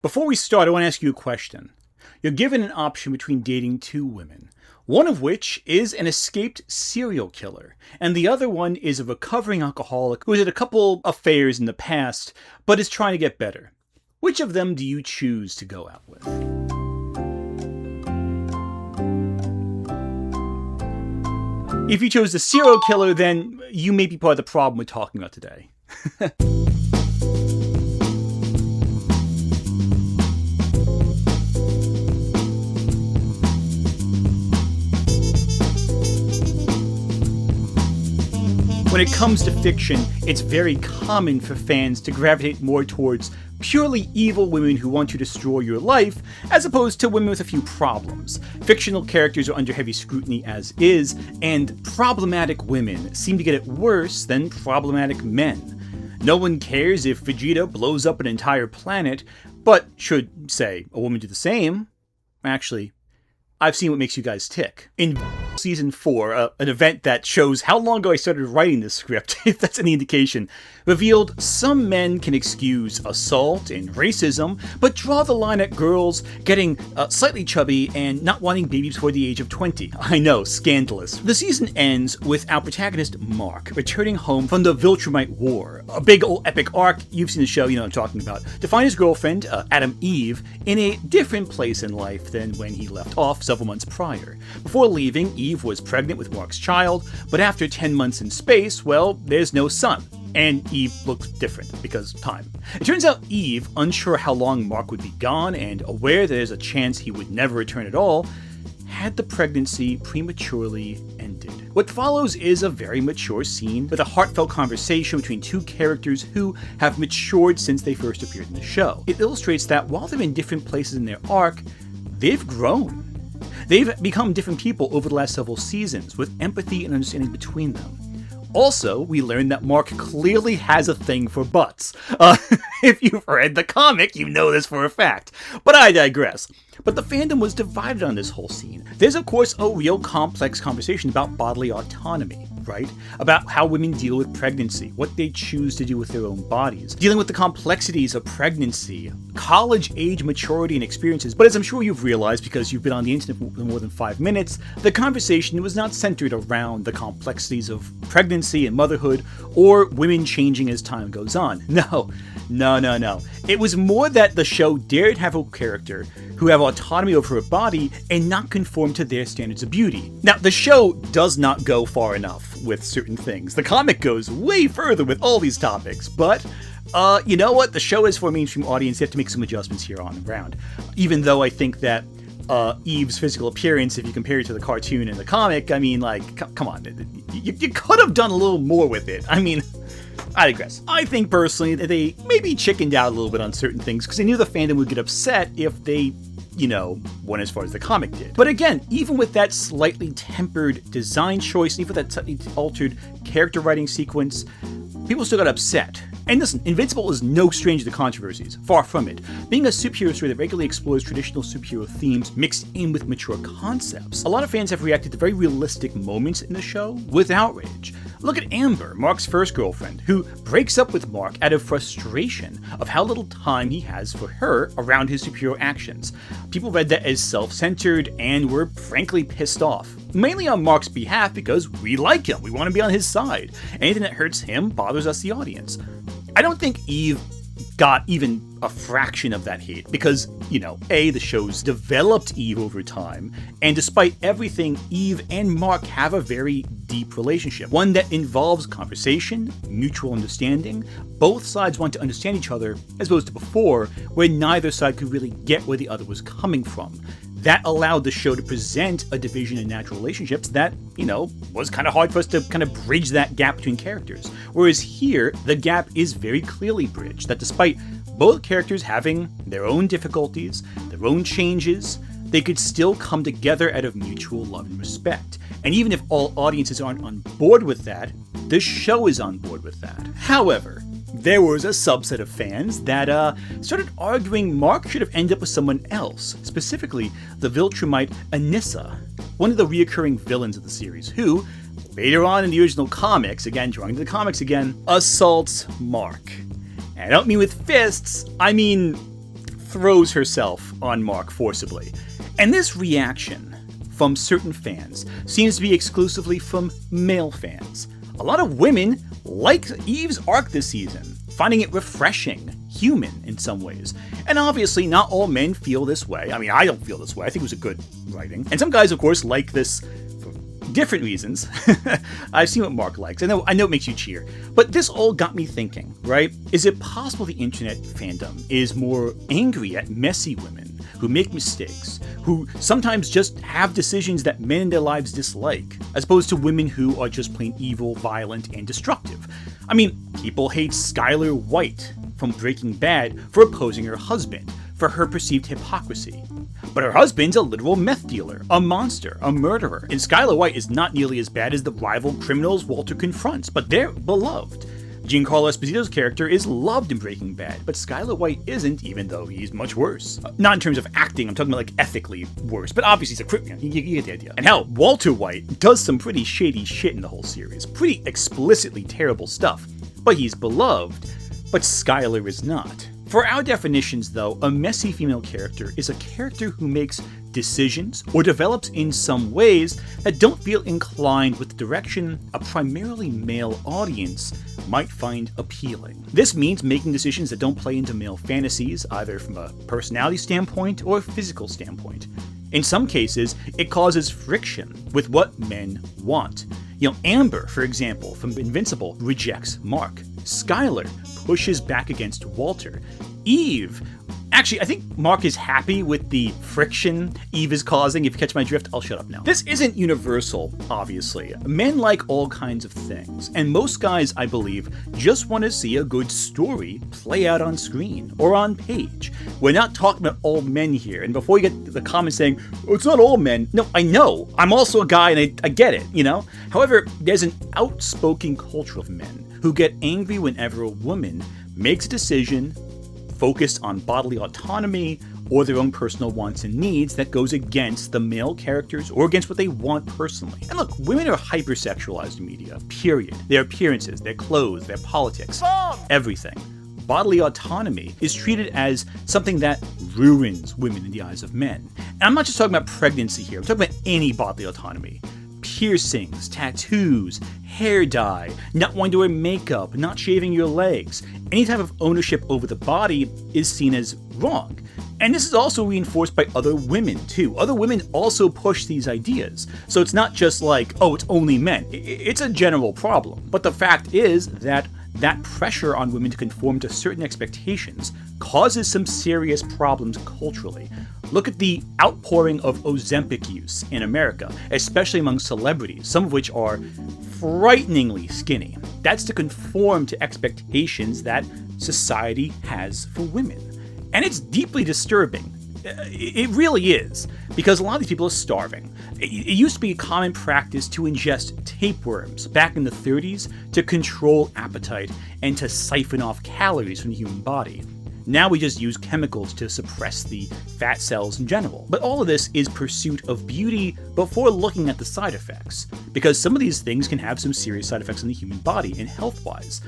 Before we start, I want to ask you a question. You're given an option between dating two women, one of which is an escaped serial killer, and the other one is a recovering alcoholic who has had a couple affairs in the past, but is trying to get better. Which of them do you choose to go out with? If you chose the serial killer, then you may be part of the problem we're talking about today. When it comes to fiction, it's very common for fans to gravitate more towards purely evil women who want to destroy your life, as opposed to women with a few problems. Fictional characters are under heavy scrutiny as is, and problematic women seem to get it worse than problematic men. No one cares if Vegeta blows up an entire planet, but should, say, a woman do the same? Actually, I've seen what makes you guys tick. In Season 4, an event that shows how long ago I started writing this script, if that's any indication, revealed some men can excuse assault and racism, but draw the line at girls getting slightly chubby and not wanting babies before the age of 20. I know, scandalous. The season ends with our protagonist Mark returning home from the Viltrumite War, a big old epic arc, you've seen the show, you know what I'm talking about, to find his girlfriend, Adam Eve, in a different place in life than when he left off several months prior. Before leaving, Eve was pregnant with Mark's child, but after 10 months in space, well, there's no son. And Eve looks different, because time. It turns out Eve, unsure how long Mark would be gone and aware that there's a chance he would never return at all, had the pregnancy prematurely ended. What follows is a very mature scene with a heartfelt conversation between two characters who have matured since they first appeared in the show. It illustrates that while they're in different places in their arc, they've grown. They've become different people over the last several seasons, with empathy and understanding between them. Also, we learned that Mark clearly has a thing for butts. If you've read the comic, you know this for a fact. But I digress. But the fandom was divided on this whole scene. There's of course a real complex conversation about bodily autonomy, right? About how women deal with pregnancy, what they choose to do with their own bodies, dealing with the complexities of pregnancy, college age maturity and experiences. But as I'm sure you've realized because you've been on the internet for more than 5 minutes, the conversation was not centered around the complexities of pregnancy and motherhood or women changing as time goes on. No. It was more that the show dared have a character who have autonomy over her body and not conform to their standards of beauty. Now, the show does not go far enough with certain things. The comic goes way further with all these topics, but you know what? The show is for a mainstream audience. You have to make some adjustments here on and around. Even though I think that Eve's physical appearance, if you compare it to the cartoon and the comic, I mean, like, come on. You could have done a little more with it. I mean, I digress. I think personally that they maybe chickened out a little bit on certain things because they knew the fandom would get upset if they, went as far as the comic did. But again, even with that slightly tempered design choice, even with that slightly altered character writing sequence, people still got upset. And listen, Invincible is no stranger to controversies, far from it. Being a superhero story that regularly explores traditional superhero themes mixed in with mature concepts, a lot of fans have reacted to very realistic moments in the show with outrage. Look at Amber, Mark's first girlfriend, who breaks up with Mark out of frustration of how little time he has for her around his superhero actions. People read that as self-centered and were frankly pissed off. Mainly on Mark's behalf because we like him, we want to be on his side. Anything that hurts him bothers us, the audience. I don't think Eve got even a fraction of that hate because, the show's developed Eve over time, and despite everything, Eve and Mark have a very deep relationship, one that involves conversation, mutual understanding. Both sides want to understand each other, as opposed to before, where neither side could really get where the other was coming from. That allowed the show to present a division in natural relationships that, was kind of hard for us to kind of bridge that gap between characters. Whereas here, the gap is very clearly bridged, that despite both characters having their own difficulties, their own changes, they could still come together out of mutual love and respect. And even if all audiences aren't on board with that, the show is on board with that. However, there was a subset of fans that started arguing Mark should have ended up with someone else, specifically the Viltrumite Anissa, one of the reoccurring villains of the series, who, later on in the original comics, again, drawing to the comics again, assaults Mark. And I don't mean with fists, I mean throws herself on Mark forcibly. And this reaction from certain fans seems to be exclusively from male fans. A lot of women like Eve's arc this season, finding it refreshing, human in some ways. And obviously not all men feel this way. I mean, I don't feel this way. I think it was a good writing. And some guys, of course, like this for different reasons. I've seen what Mark likes. I know it makes you cheer. But this all got me thinking, right? Is it possible the internet fandom is more angry at messy women who make mistakes, who sometimes just have decisions that men in their lives dislike, as opposed to women who are just plain evil, violent, and destructive? I mean, people hate Skyler White from Breaking Bad for opposing her husband, for her perceived hypocrisy. But her husband's a literal meth dealer, a monster, a murderer, and Skyler White is not nearly as bad as the rival criminals Walter confronts, but they're beloved. Giancarlo Esposito's character is loved in Breaking Bad, but Skyler White isn't, even though he's much worse. Not in terms of acting, I'm talking about like ethically worse, but obviously he's a criminal, you get the idea. And hell, Walter White does some pretty shady shit in the whole series, pretty explicitly terrible stuff, but he's beloved, but Skyler is not. For our definitions though, a messy female character is a character who makes decisions or develops in some ways that don't feel inclined with the direction a primarily male audience might find appealing. This means making decisions that don't play into male fantasies, either from a personality standpoint or a physical standpoint. In some cases, it causes friction with what men want. Amber, for example, from Invincible, rejects Mark. Skyler pushes back against Walter. Eve, actually, I think Mark is happy with the friction Eve is causing. If you catch my drift, I'll shut up now. This isn't universal, obviously. Men like all kinds of things, and most guys, I believe, just want to see a good story play out on screen or on page. We're not talking about all men here, and before you get the comments saying, oh, it's not all men, no, I know. I'm also a guy, and I get it, However, there's an outspoken culture of men who get angry whenever a woman makes a decision focused on bodily autonomy or their own personal wants and needs that goes against the male characters or against what they want personally. And look, women are hypersexualized in media, period. Their appearances, their clothes, their politics, everything. Bodily autonomy is treated as something that ruins women in the eyes of men. And I'm not just talking about pregnancy here, I'm talking about any bodily autonomy. Piercings, tattoos, hair dye, not wanting to wear makeup, not shaving your legs. Any type of ownership over the body is seen as wrong. And this is also reinforced by other women too. Other women also push these ideas. So it's not just like, oh, it's only men. It's a general problem. But the fact is that pressure on women to conform to certain expectations causes some serious problems culturally. Look at the outpouring of Ozempic use in America, especially among celebrities, some of which are frighteningly skinny. That's to conform to expectations that society has for women. And it's deeply disturbing. It really is, because a lot of these people are starving. It used to be a common practice to ingest tapeworms back in the 30s to control appetite and to siphon off calories from the human body. Now we just use chemicals to suppress the fat cells in general. But all of this is pursuit of beauty before looking at the side effects, because some of these things can have some serious side effects on the human body and health-wise.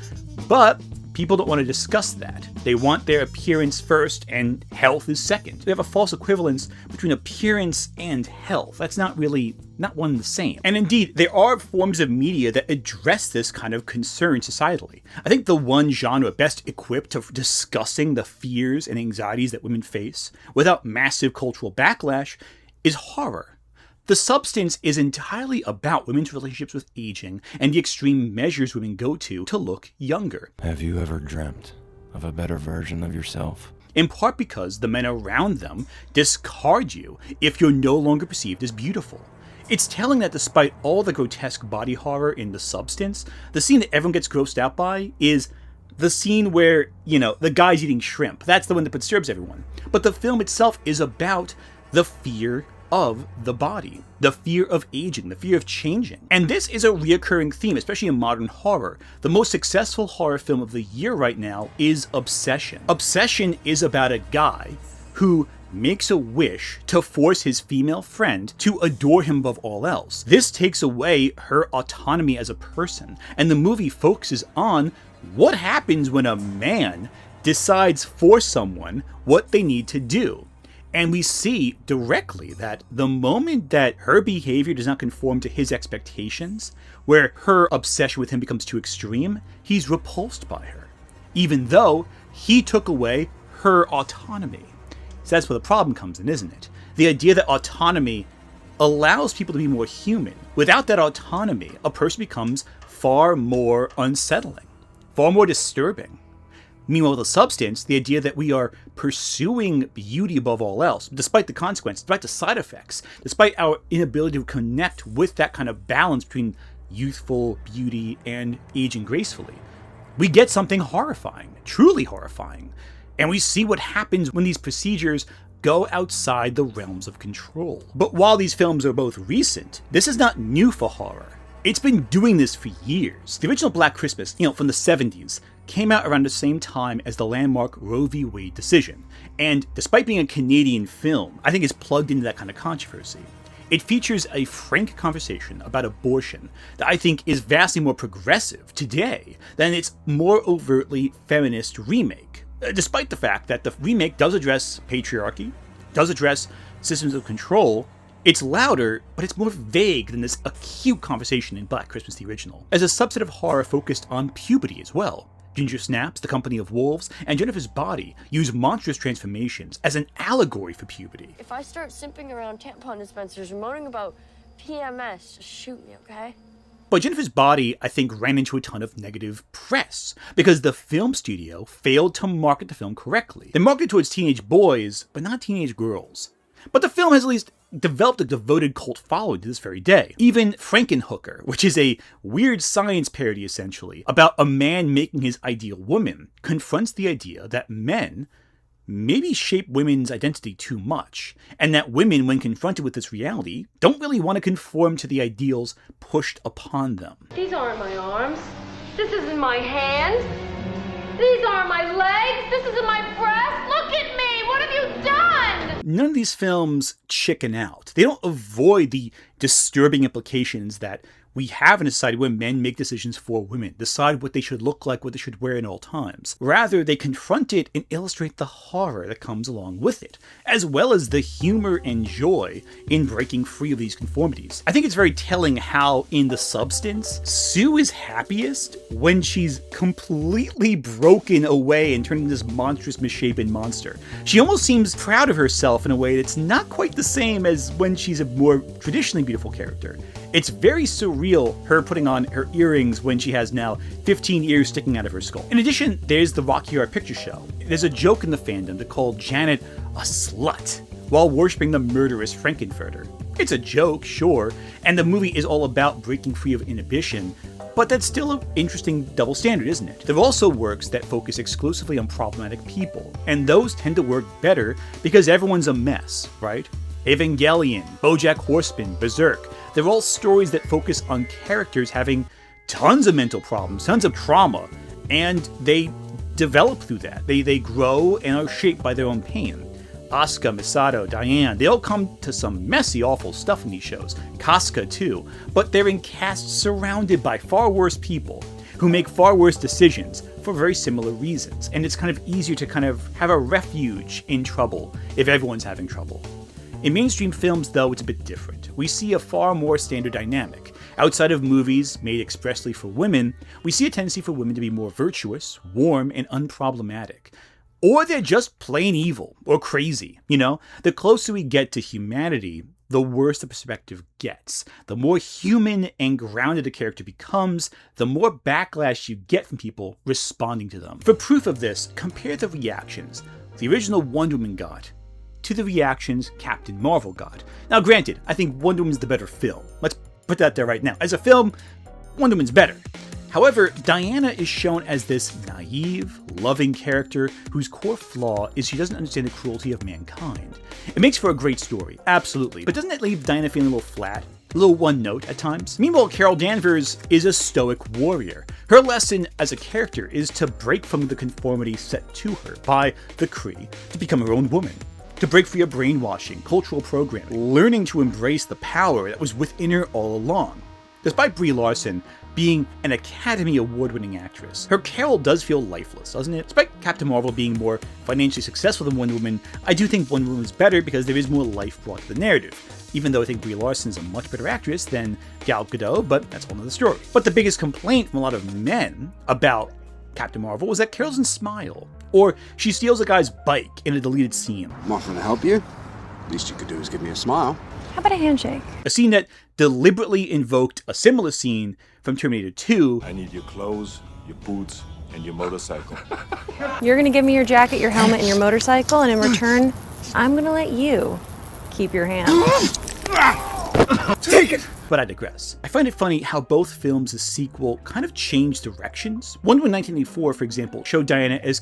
But people don't want to discuss that. They want their appearance first and health is second. They have a false equivalence between appearance and health. That's not one and the same. And indeed, there are forms of media that address this kind of concern societally. I think the one genre best equipped to discussing the fears and anxieties that women face without massive cultural backlash is horror. The substance is entirely about women's relationships with aging and the extreme measures women go to look younger. Have you ever dreamt of a better version of yourself? In part because the men around them discard you if you're no longer perceived as beautiful. It's telling that despite all the grotesque body horror in The Substance, the scene that everyone gets grossed out by is the scene where, the guy's eating shrimp. That's the one that disturbs everyone. But the film itself is about the fear of the body, the fear of aging, the fear of changing. And this is a reoccurring theme, especially in modern horror. The most successful horror film of the year right now is Obsession. Obsession is about a guy who makes a wish to force his female friend to adore him above all else. This takes away her autonomy as a person, and the movie focuses on what happens when a man decides for someone what they need to do. And we see directly that the moment that her behavior does not conform to his expectations, where her obsession with him becomes too extreme, he's repulsed by her, even though he took away her autonomy. So that's where the problem comes in, isn't it? The idea that autonomy allows people to be more human. Without that autonomy, a person becomes far more unsettling, far more disturbing. Meanwhile, with a substance, the idea that we are pursuing beauty above all else, despite the consequences, despite the side effects, despite our inability to connect with that kind of balance between youthful beauty and aging gracefully, we get something horrifying, truly horrifying. And we see what happens when these procedures go outside the realms of control. But while these films are both recent, this is not new for horror. It's been doing this for years. The original Black Christmas, from the 70s, came out around the same time as the landmark Roe v. Wade decision. And despite being a Canadian film, I think it's plugged into that kind of controversy. It features a frank conversation about abortion that I think is vastly more progressive today than its more overtly feminist remake. Despite the fact that the remake does address patriarchy, does address systems of control, it's louder, but it's more vague than this acute conversation in Black Christmas, the original. As a subset of horror focused on puberty as well. Ginger Snaps, The Company of Wolves, and Jennifer's Body use monstrous transformations as an allegory for puberty. If I start simping around tampon dispensers or moaning about PMS, just shoot me, okay? But Jennifer's Body, I think, ran into a ton of negative press because the film studio failed to market the film correctly. They marketed towards teenage boys, but not teenage girls. But the film has at least developed a devoted cult following to this very day. Even Frankenhooker, which is a weird science parody essentially, about a man making his ideal woman, confronts the idea that men maybe shape women's identity too much, and that women, when confronted with this reality, don't really want to conform to the ideals pushed upon them. These aren't my arms. This isn't my hands. These aren't my legs. This isn't my breast. Look at me. What have you done? None of these films chicken out. They don't avoid the disturbing implications that we have in a society where men make decisions for women, decide what they should look like, what they should wear at all times. Rather, they confront it and illustrate the horror that comes along with it, as well as the humor and joy in breaking free of these conformities. I think it's very telling how, in The Substance, Sue is happiest when she's completely broken away and turning this monstrous, misshapen monster. She almost seems proud of herself in a way that's not quite the same as when she's a more traditionally beautiful character. It's very surreal, her putting on her earrings when she has now 15 ears sticking out of her skull. In addition, there's the Rocky Horror Picture Show. There's a joke in the fandom to call Janet a slut while worshipping the murderous Frankenfurter. It's a joke, sure, and the movie is all about breaking free of inhibition, but that's still an interesting double standard, isn't it? There are also works that focus exclusively on problematic people, and those tend to work better because everyone's a mess, right? Evangelion, Bojack Horseman, Berserk, they're all stories that focus on characters having tons of mental problems, tons of trauma, and they develop through that. They grow and are shaped by their own pain. Asuka, Misato, Diane, they all come to some messy, awful stuff in these shows. Casca too, but they're in casts surrounded by far worse people who make far worse decisions for very similar reasons, and it's kind of easier to kind of have a refuge in trouble if everyone's having trouble. In mainstream films, though, it's a bit different. We see a far more standard dynamic. Outside of movies made expressly for women, we see a tendency for women to be more virtuous, warm, and unproblematic. Or they're just plain evil, or crazy, The closer we get to humanity, the worse the perspective gets. The more human and grounded a character becomes, the more backlash you get from people responding to them. For proof of this, compare the reactions the original Wonder Woman got to the reactions Captain Marvel got. Now granted, I think Wonder Woman's the better film. Let's put that there right now. As a film, Wonder Woman's better. However, Diana is shown as this naive, loving character whose core flaw is she doesn't understand the cruelty of mankind. It makes for a great story, absolutely, but doesn't it leave Diana feeling a little flat? A little one note at times? Meanwhile, Carol Danvers is a stoic warrior. Her lesson as a character is to break from the conformity set to her by the Kree to become her own woman. To break free of brainwashing, cultural programming, learning to embrace the power that was within her all along. Despite Brie Larson being an Academy Award-winning actress, her Carol does feel lifeless, doesn't it? Despite Captain Marvel being more financially successful than Wonder Woman, I do think Wonder Woman is better because there is more life brought to the narrative, even though I think Brie Larson is a much better actress than Gal Gadot, but that's a whole nother story. But the biggest complaint from a lot of men about Captain Marvel was that Carol doesn't smile, or she steals a guy's bike in a deleted scene. I'm offering to help you. Least you could do is give me a smile. How about a handshake? A scene that deliberately invoked a similar scene from Terminator 2. I need your clothes, your boots, and your motorcycle. You're gonna give me your jacket, your helmet, and your motorcycle, and in return, I'm gonna let you keep your hand. Take it! But I digress. I find it funny how both films' sequel kind of changed directions. Wonder Woman 1984, for example, showed Diana as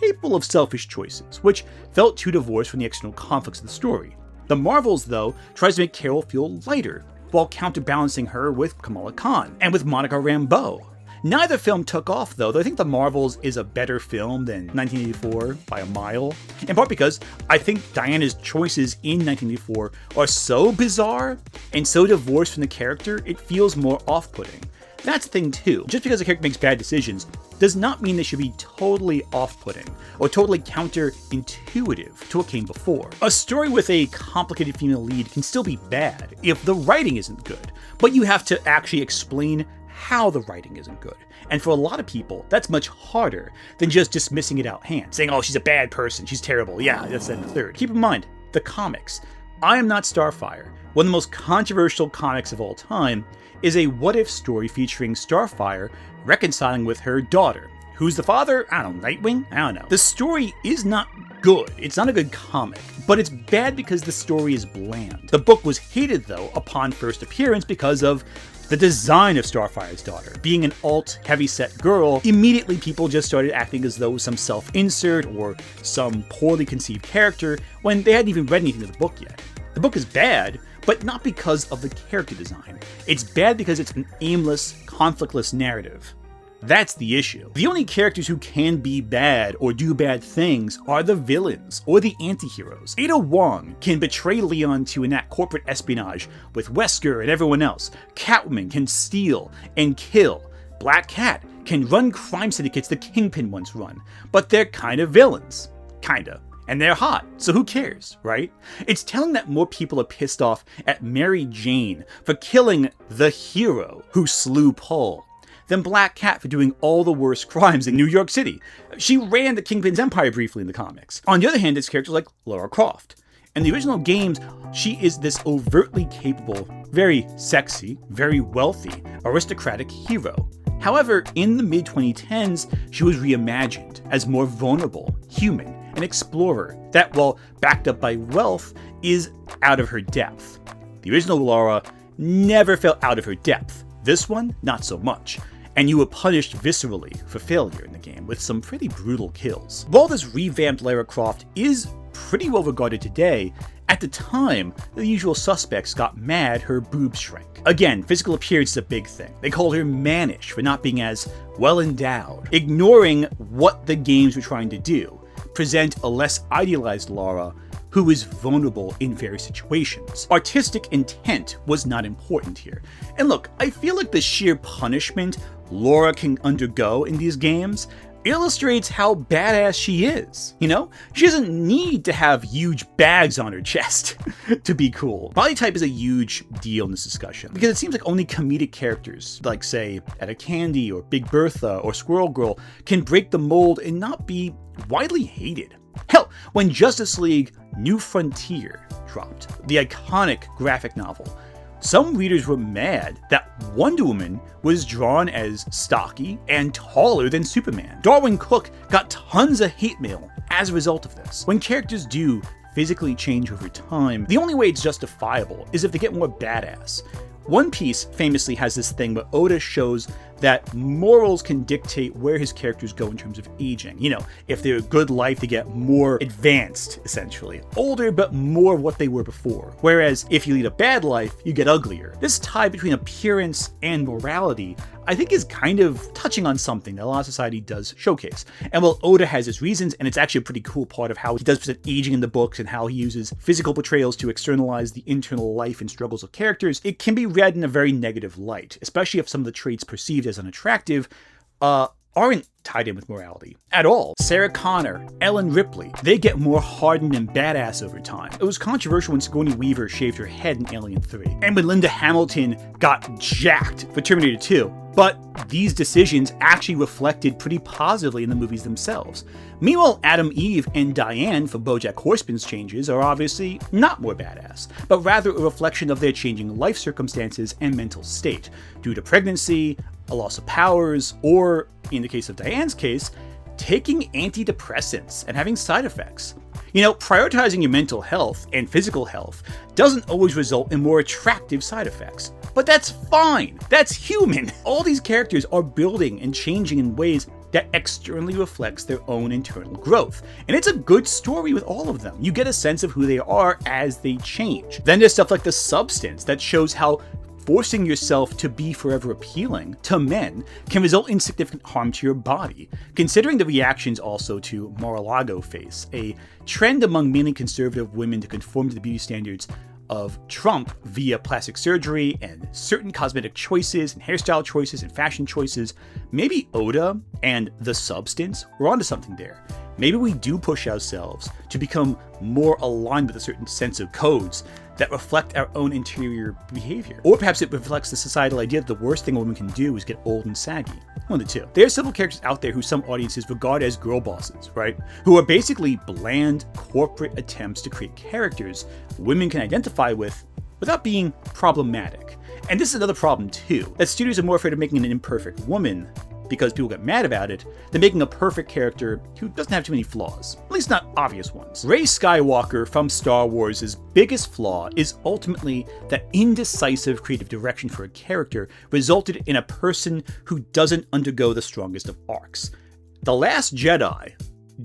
capable of selfish choices, which felt too divorced from the external conflicts of the story. The Marvels, though, tries to make Carol feel lighter, while counterbalancing her with Kamala Khan and with Monica Rambeau. Neither film took off, though I think The Marvels is a better film than 1984 by a mile, in part because I think Diana's choices in 1984 are so bizarre and so divorced from the character, it feels more off-putting. That's the thing too. Just because a character makes bad decisions does not mean they should be totally off-putting or totally counterintuitive to what came before. A story with a complicated female lead can still be bad if the writing isn't good, but you have to actually explain how the writing isn't good. And for a lot of people, that's much harder than just dismissing it out hand, saying, oh, she's a bad person, she's terrible, yeah, that's then the third. Keep in mind, the comics. I Am Not Starfire, one of the most controversial comics of all time, is a what-if story featuring Starfire reconciling with her daughter. Who's the father? I don't know, Nightwing? I don't know. The story is not good. It's not a good comic, but it's bad because the story is bland. The book was hated, though, upon first appearance because of the design of Starfire's daughter. Being an alt, heavy-set girl, immediately people just started acting as though it was some self-insert or some poorly conceived character when they hadn't even read anything of the book yet. The book is bad, but not because of the character design. It's bad because it's an aimless, conflictless narrative. That's the issue. The only characters who can be bad or do bad things are the villains or the anti-heroes. Ada Wong can betray Leon to enact corporate espionage with Wesker and everyone else. Catwoman can steal and kill. Black Cat can run crime syndicates the Kingpin once run, but they're kind of villains. Kinda. And they're hot, so who cares, right? It's telling that more people are pissed off at Mary Jane for killing the hero who slew Paul than Black Cat for doing all the worst crimes in New York City. She ran the Kingpin's empire briefly in the comics. On the other hand, it's characters like Lara Croft. In the original games, she is this overtly capable, very sexy, very wealthy, aristocratic hero. However, in the mid-2010s, she was reimagined as more vulnerable, human, an explorer that, while backed up by wealth, is out of her depth. The original Lara never fell out of her depth. This one, not so much. And you were punished viscerally for failure in the game with some pretty brutal kills. While this revamped Lara Croft is pretty well regarded today, at the time, the usual suspects got mad her boobs shrank. Again, physical appearance is a big thing. They called her mannish for not being as well endowed, ignoring what the games were trying to do. Present a less idealized Lara who is vulnerable in various situations. Artistic intent was not important here. And look, I feel like the sheer punishment Lara can undergo in these games illustrates how badass she is, you know? She doesn't need to have huge bags on her chest to be cool. Body type is a huge deal in this discussion, because it seems like only comedic characters, like say Etta Candy or Big Bertha or Squirrel Girl, can break the mold and not be widely hated. Hell, when Justice League New Frontier dropped, the iconic graphic novel, some readers were mad that Wonder Woman was drawn as stocky and taller than Superman. Darwin Cook got tons of hate mail as a result of this. When characters do physically change over time, the only way it's justifiable is if they get more badass. One Piece famously has this thing where Oda shows that morals can dictate where his characters go in terms of aging. You know, if they're a good life, they get more advanced, essentially. Older, but more what they were before. Whereas if you lead a bad life, you get uglier. This tie between appearance and morality, I think, is kind of touching on something that a lot of society does showcase. And while Oda has his reasons, and it's actually a pretty cool part of how he does present aging in the books and how he uses physical portrayals to externalize the internal life and struggles of characters, it can be read in a very negative light, especially if some of the traits perceived as unattractive aren't tied in with morality at all. Sarah Connor, Ellen Ripley, they get more hardened and badass over time. It was controversial when Sigourney Weaver shaved her head in Alien 3, and when Linda Hamilton got jacked for Terminator 2. But these decisions actually reflected pretty positively in the movies themselves. Meanwhile, Adam, Eve, and Diane for Bojack Horseman's changes are obviously not more badass, but rather a reflection of their changing life circumstances and mental state, due to pregnancy, a loss of powers, or, in the case of Diane's case, taking antidepressants and having side effects. You know, prioritizing your mental health and physical health doesn't always result in more attractive side effects. But that's fine. That's human. All these characters are building and changing in ways that externally reflects their own internal growth. And it's a good story with all of them. You get a sense of who they are as they change. Then there's stuff like The Substance that shows how forcing yourself to be forever appealing to men can result in significant harm to your body, considering the reactions also to Mar-a-Lago face, a trend among mainly conservative women to conform to the beauty standards of Trump via plastic surgery and certain cosmetic choices and hairstyle choices and fashion choices. Maybe Oda and The Substance were onto something there. Maybe we do push ourselves to become more aligned with a certain sense of codes that reflect our own interior behavior. Or perhaps it reflects the societal idea that the worst thing a woman can do is get old and saggy. One of the two. There are several characters out there who some audiences regard as girl bosses, right? Who are basically bland corporate attempts to create characters women can identify with without being problematic. And this is another problem too, that studios are more afraid of making an imperfect woman because people get mad about it, than making a perfect character who doesn't have too many flaws. At least not obvious ones. Rey Skywalker from Star Wars' biggest flaw is ultimately that indecisive creative direction for a character resulted in a person who doesn't undergo the strongest of arcs. The Last Jedi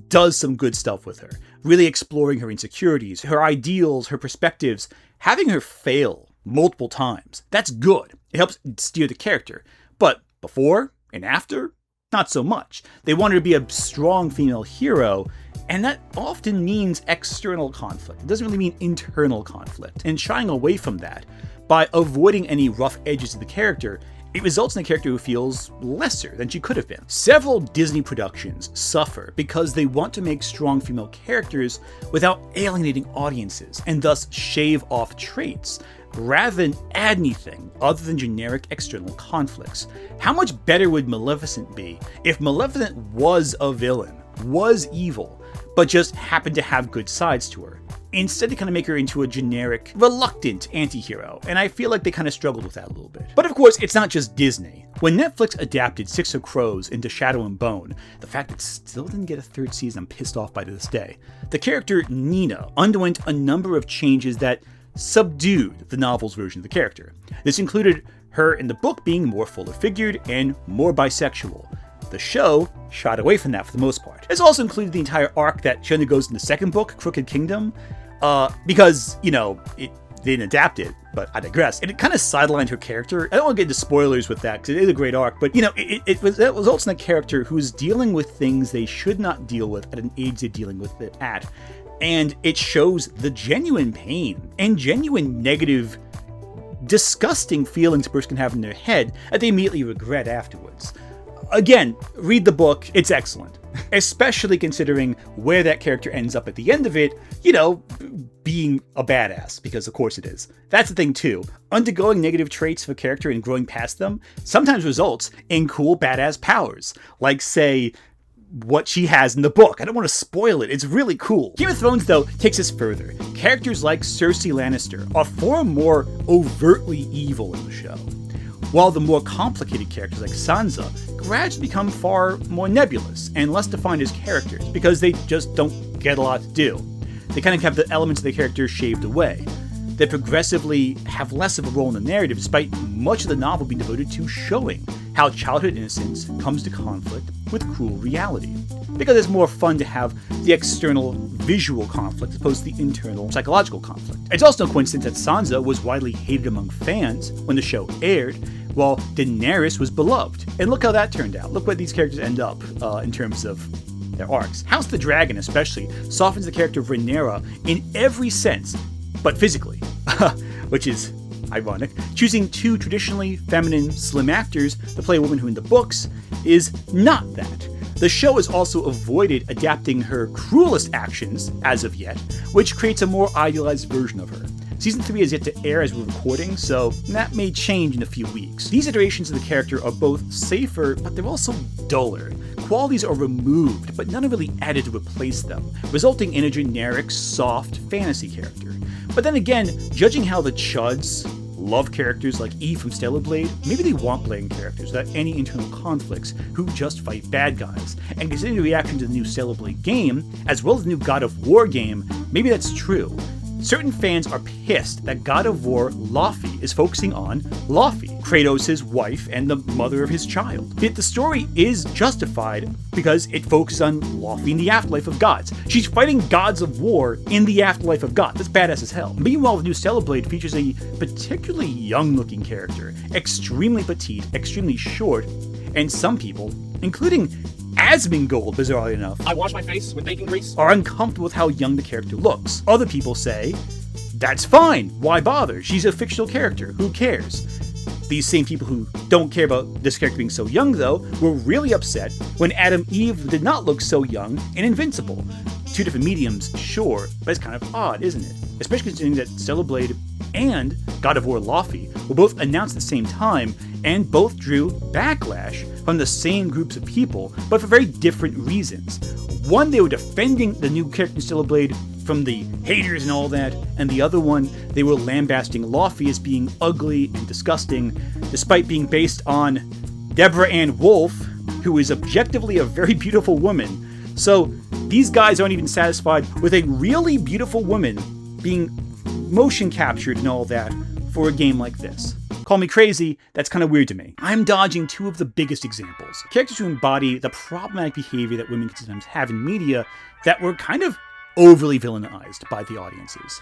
does some good stuff with her, really exploring her insecurities, her ideals, her perspectives, having her fail multiple times. That's good. It helps steer the character. But before and after, not so much. They want her to be a strong female hero, and that often means external conflict. It doesn't really mean internal conflict. And shying away from that, by avoiding any rough edges of the character, it results in a character who feels lesser than she could have been. Several Disney productions suffer because they want to make strong female characters without alienating audiences, and thus shave off traits, rather than add anything other than generic external conflicts. How much better would Maleficent be if Maleficent was a villain, was evil, but just happened to have good sides to her? Instead, they kind of make her into a generic, reluctant anti-hero, and I feel like they kind of struggled with that a little bit. But of course, it's not just Disney. When Netflix adapted Six of Crows into Shadow and Bone, the fact it still didn't get a third season I'm pissed off by to this day. The character Nina underwent a number of changes that subdued the novel's version of the character. This included her in the book being more fuller figured and more bisexual. The show shied away from that for the most part. This also included the entire arc that she undergoes in the second book, Crooked Kingdom, because, you know, they didn't adapt it, but I digress. And it kind of sidelined her character. I don't want to get into spoilers with that, because it is a great arc, but, you know, it results in a character who's dealing with things they should not deal with at an age they're dealing with it at. And it shows the genuine pain and genuine negative, disgusting feelings a person can have in their head that they immediately regret afterwards. Again, read the book, it's excellent. Especially considering where that character ends up at the end of it, you know, being a badass, because of course it is. That's the thing too. Undergoing negative traits of a character and growing past them sometimes results in cool badass powers. Like, say, what she has in the book. I don't want to spoil it. It's really cool. Game of Thrones, though, takes us further. Characters like Cersei Lannister are far more overtly evil in the show, while the more complicated characters like Sansa gradually become far more nebulous and less defined as characters because they just don't get a lot to do. They kind of have the elements of the character shaved away. They progressively have less of a role in the narrative, despite much of the novel being devoted to showing how childhood innocence comes to conflict with cruel reality, because it's more fun to have the external visual conflict as opposed to the internal psychological conflict. It's also no coincidence that Sansa was widely hated among fans when the show aired, while Daenerys was beloved. And look how that turned out. Look what these characters end up in terms of their arcs. House the Dragon especially softens the character of Rhaenyra in every sense, but physically, which is ironic. Choosing two traditionally feminine, slim actors to play a woman who in the books is not that. The show has also avoided adapting her cruelest actions, as of yet, which creates a more idealized version of her. Season 3 is yet to air as we're recording, so that may change in a few weeks. These iterations of the character are both safer, but they're also duller. Qualities are removed, but none are really added to replace them, resulting in a generic, soft fantasy character. But then again, judging how the Chuds love characters like Eve from Stellar Blade, maybe they want playing characters without any internal conflicts who just fight bad guys. And considering the reaction to the new Stellar Blade game, as well as the new God of War game, maybe that's true. Certain fans are pissed that God of War Laufey is focusing on Laufey, Kratos' wife and the mother of his child. Yet the story is justified because it focuses on Laufey in the afterlife of gods. She's fighting gods of war in the afterlife of gods. That's badass as hell. Meanwhile, the new Stellar Blade features a particularly young-looking character, extremely petite, extremely short, and some people, including Asmongold, bizarrely enough, I wash my face with bacon grease, are uncomfortable with how young the character looks. Other people say, that's fine, why bother? She's a fictional character, who cares? These same people who don't care about this character being so young, though, were really upset when Adam Eve did not look so young in Invincible. Two different mediums, sure, but it's kind of odd, isn't it? Especially considering that Stellar Blade and God of War Laufey were both announced at the same time, and both drew backlash from the same groups of people, but for very different reasons. One, they were defending the new character in Stellar Blade from the haters and all that, and the other one, they were lambasting Laufey as being ugly and disgusting, despite being based on Deborah Ann Wolfe, who is objectively a very beautiful woman. So these guys aren't even satisfied with a really beautiful woman being motion captured and all that for a game like this. Call me crazy, that's kind of weird to me. I'm dodging two of the biggest examples. Characters who embody the problematic behavior that women can sometimes have in media that were kind of overly villainized by the audiences.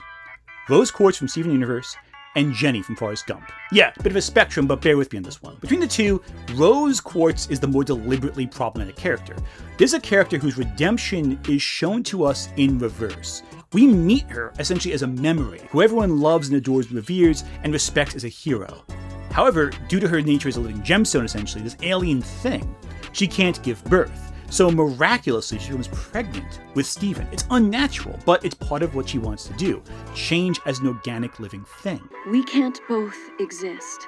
Rose Quartz from Steven Universe and Jenny from Forrest Gump. Yeah, bit of a spectrum, but bear with me on this one. Between the two, Rose Quartz is the more deliberately problematic character. This is a character whose redemption is shown to us in reverse. We meet her essentially as a memory, who everyone loves and adores and reveres and respects as a hero. However, due to her nature as a living gemstone essentially, this alien thing, she can't give birth. So miraculously, she becomes pregnant with Steven. It's unnatural, but it's part of what she wants to do. Change as an organic living thing. We can't both exist.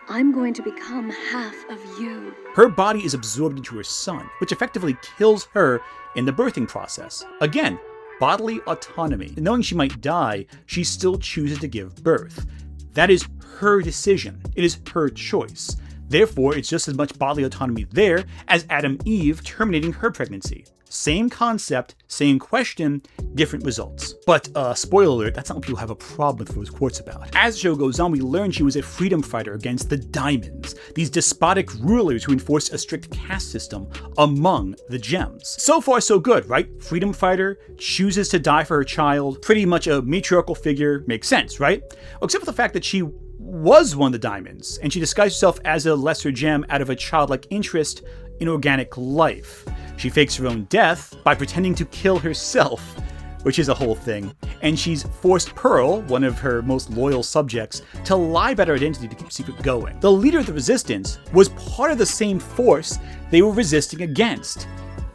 I'm going to become half of you. Her body is absorbed into her son, which effectively kills her in the birthing process. Again, bodily autonomy. Knowing she might die, she still chooses to give birth. That is her decision. It is her choice. Therefore, it's just as much bodily autonomy there as Adam Eve terminating her pregnancy. Same concept, same question, different results. But, spoiler alert, that's not what people have a problem with Rose Quartz about. As the show goes on, we learn she was a freedom fighter against the Diamonds, these despotic rulers who enforce a strict caste system among the gems. So far, so good, right? Freedom fighter, chooses to die for her child, pretty much a matriarchal figure, makes sense, right? Except for the fact that she was one of the Diamonds, and she disguised herself as a lesser gem out of a childlike interest in organic life. She fakes her own death by pretending to kill herself, which is a whole thing, and she's forced Pearl, one of her most loyal subjects, to lie about her identity to keep the secret going. The leader of the Resistance was part of the same force they were resisting against,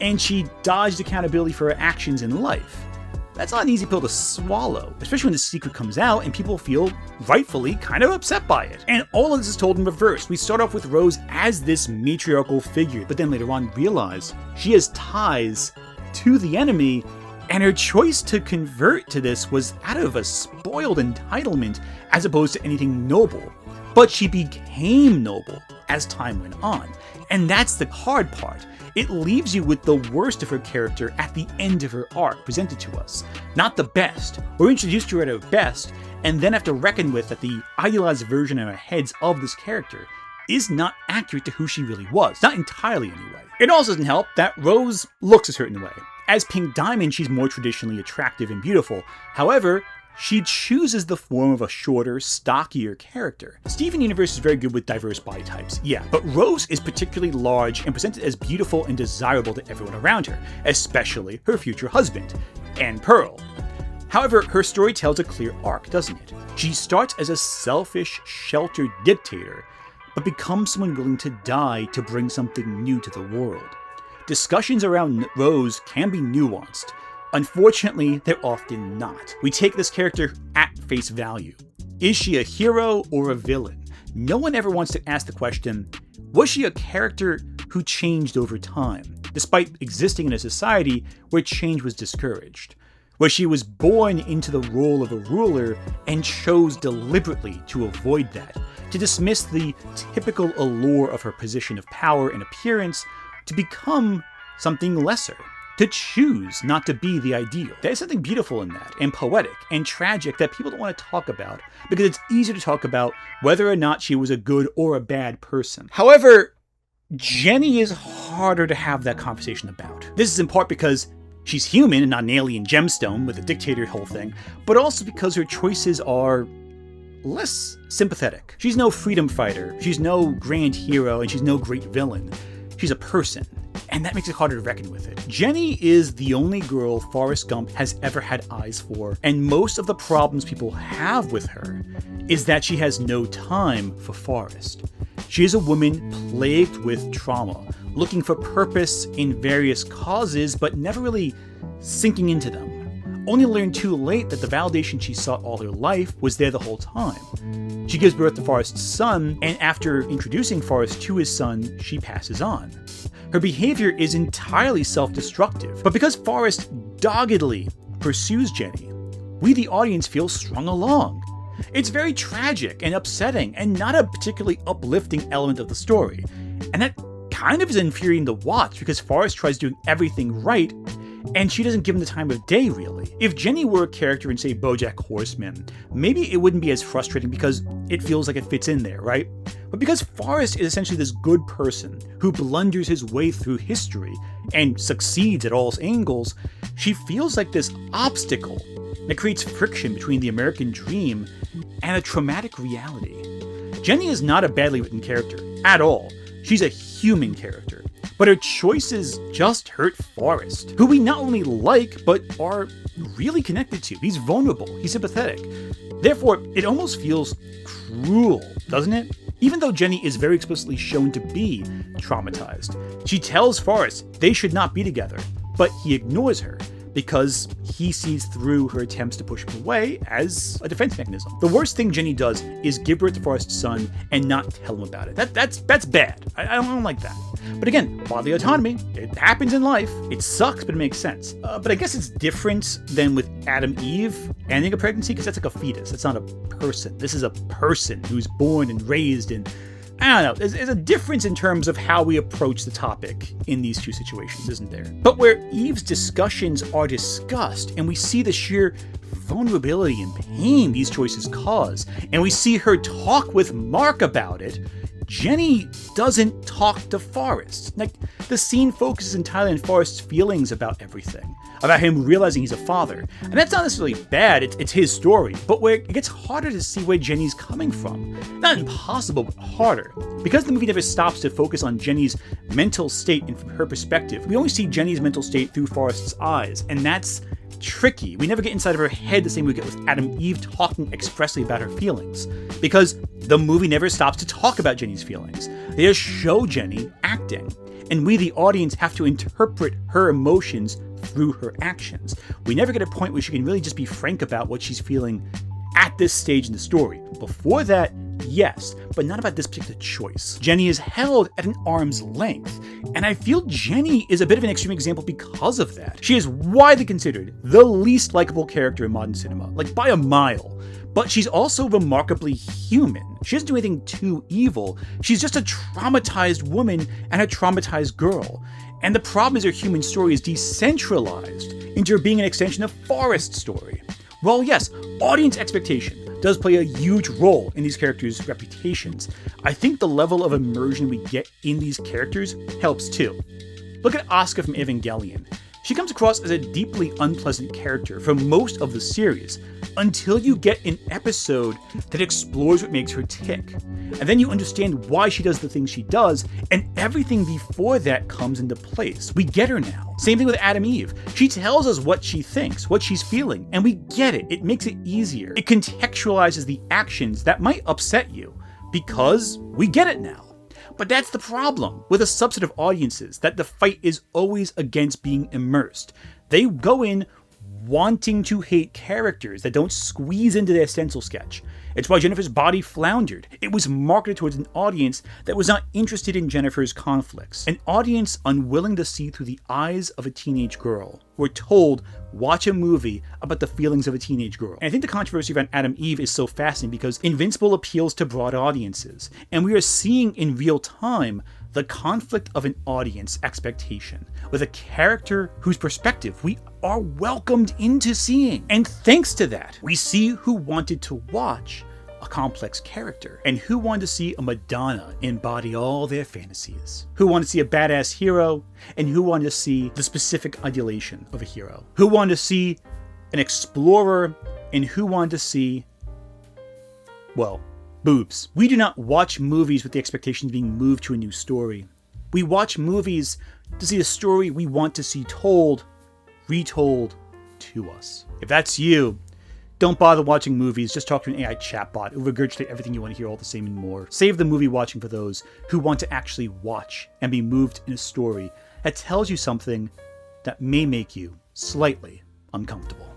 and she dodged accountability for her actions in life. That's not an easy pill to swallow, especially when the secret comes out and people feel rightfully kind of upset by it. And all of this is told in reverse. We start off with Rose as this matriarchal figure, but then later on realize she has ties to the enemy, and her choice to convert to this was out of a spoiled entitlement as opposed to anything noble. But she became noble as time went on, and that's the hard part. It leaves you with the worst of her character at the end of her arc presented to us. Not the best. We're introduced to her at her best, and then have to reckon with that the idealized version in our heads of this character is not accurate to who she really was. Not entirely, anyway. It also doesn't help that Rose looks a certain way. As Pink Diamond, she's more traditionally attractive and beautiful. However, she chooses the form of a shorter, stockier character. Steven Universe is very good with diverse body types, yeah, but Rose is particularly large and presented as beautiful and desirable to everyone around her, especially her future husband, and Pearl. However, her story tells a clear arc, doesn't it? She starts as a selfish, sheltered dictator, but becomes someone willing to die to bring something new to the world. Discussions around Rose can be nuanced. Unfortunately, they're often not. We take this character at face value. Is she a hero or a villain? No one ever wants to ask the question, was she a character who changed over time, despite existing in a society where change was discouraged? Where she was born into the role of a ruler and chose deliberately to avoid that, to dismiss the typical allure of her position of power and appearance to become something lesser, to choose not to be the ideal. There's something beautiful in that, and poetic, and tragic that people don't want to talk about, because it's easier to talk about whether or not she was a good or a bad person. However, Jenny is harder to have that conversation about. This is in part because she's human and not an alien gemstone with a dictator whole thing, but also because her choices are less sympathetic. She's no freedom fighter, she's no grand hero, and she's no great villain. She's a person, and that makes it harder to reckon with it. Jenny is the only girl Forrest Gump has ever had eyes for, and most of the problems people have with her is that she has no time for Forrest. She is a woman plagued with trauma, looking for purpose in various causes, but never really sinking into them. Only learned too late that the validation she sought all her life was there the whole time. She gives birth to Forrest's son, and after introducing Forrest to his son, she passes on. Her behavior is entirely self-destructive, but because Forrest doggedly pursues Jenny, we the audience feel strung along. It's very tragic and upsetting, and not a particularly uplifting element of the story. And that kind of is infuriating to watch, because Forrest tries doing everything right, and she doesn't give him the time of day, really. If Jenny were a character in, say, Bojack Horseman, maybe it wouldn't be as frustrating because it feels like it fits in there, right? But because Forrest is essentially this good person who blunders his way through history and succeeds at all angles, she feels like this obstacle that creates friction between the American dream and a traumatic reality. Jenny is not a badly written character, at all. She's a human character. But her choices just hurt Forrest, who we not only like, but are really connected to. He's vulnerable, he's sympathetic. Therefore, it almost feels cruel, doesn't it? Even though Jenny is very explicitly shown to be traumatized. She tells Forrest they should not be together, but he ignores her because he sees through her attempts to push him away as a defense mechanism. The worst thing Jenny does is give birth to Forrest's son and not tell him about it. That's bad. I don't like that. But again, bodily autonomy, it happens in life. It sucks, but it makes sense. But I guess it's different than with Adam Eve ending a pregnancy, because that's like a fetus. That's not a person. This is a person who's born and raised in, I don't know, there's a difference in terms of how we approach the topic in these two situations, isn't there? But where Eve's discussions are discussed, and we see the sheer vulnerability and pain these choices cause, and we see her talk with Mark about it, Jenny doesn't talk to Forrest. Like, the scene focuses entirely on Forrest's feelings about everything, about him realizing he's a father. And that's not necessarily bad, it's his story, but where it gets harder to see where Jenny's coming from. Not impossible, but harder. Because the movie never stops to focus on Jenny's mental state and from her perspective, we only see Jenny's mental state through Forrest's eyes, and that's tricky. We never get inside of her head the same way we get with Adam Eve talking expressly about her feelings, because the movie never stops to talk about Jenny's feelings. They just show Jenny acting, and we the audience have to interpret her emotions through her actions. We never get a point where she can really just be frank about what she's feeling at this stage in the story. Before that, yes, but not about this particular choice. Jenny is held at an arm's length, and I feel Jenny is a bit of an extreme example because of that. She is widely considered the least likable character in modern cinema, like by a mile. But she's also remarkably human. She doesn't do anything too evil. She's just a traumatized woman and a traumatized girl. And the problem is her human story is decentralized into her being an extension of Forrest's story. Well, yes, audience expectation, does play a huge role in these characters' reputations, I think the level of immersion we get in these characters helps too. Look at Asuka from Evangelion. She comes across as a deeply unpleasant character for most of the series, until you get an episode that explores what makes her tick. And then you understand why she does the things she does, and everything before that comes into place. We get her now. Same thing with Adam Eve. She tells us what she thinks, what she's feeling, and we get it. It makes it easier. It contextualizes the actions that might upset you, because we get it now. But that's the problem with a subset of audiences, that the fight is always against being immersed. They go in wanting to hate characters that don't squeeze into their stencil sketch. It's why Jennifer's body floundered. It was marketed towards an audience that was not interested in Jennifer's conflicts. An audience unwilling to see through the eyes of a teenage girl. We're told, watch a movie about the feelings of a teenage girl. And I think the controversy around Adam Eve is so fascinating because Invincible appeals to broad audiences. And we are seeing in real time the conflict of an audience expectation with a character whose perspective we are welcomed into seeing. And thanks to that, we see who wanted to watch a complex character, and who wanted to see a Madonna embody all their fantasies, who wanted to see a badass hero, and who wanted to see the specific idealization of a hero, who wanted to see an explorer, and who wanted to see, well, boobs. We do not watch movies with the expectation of being moved to a new story. We watch movies to see a story we want to see told, retold to us. If that's you, don't bother watching movies, just talk to an AI chatbot. It'll regurgitate everything you want to hear all the same and more. Save the movie watching for those who want to actually watch and be moved in a story that tells you something that may make you slightly uncomfortable.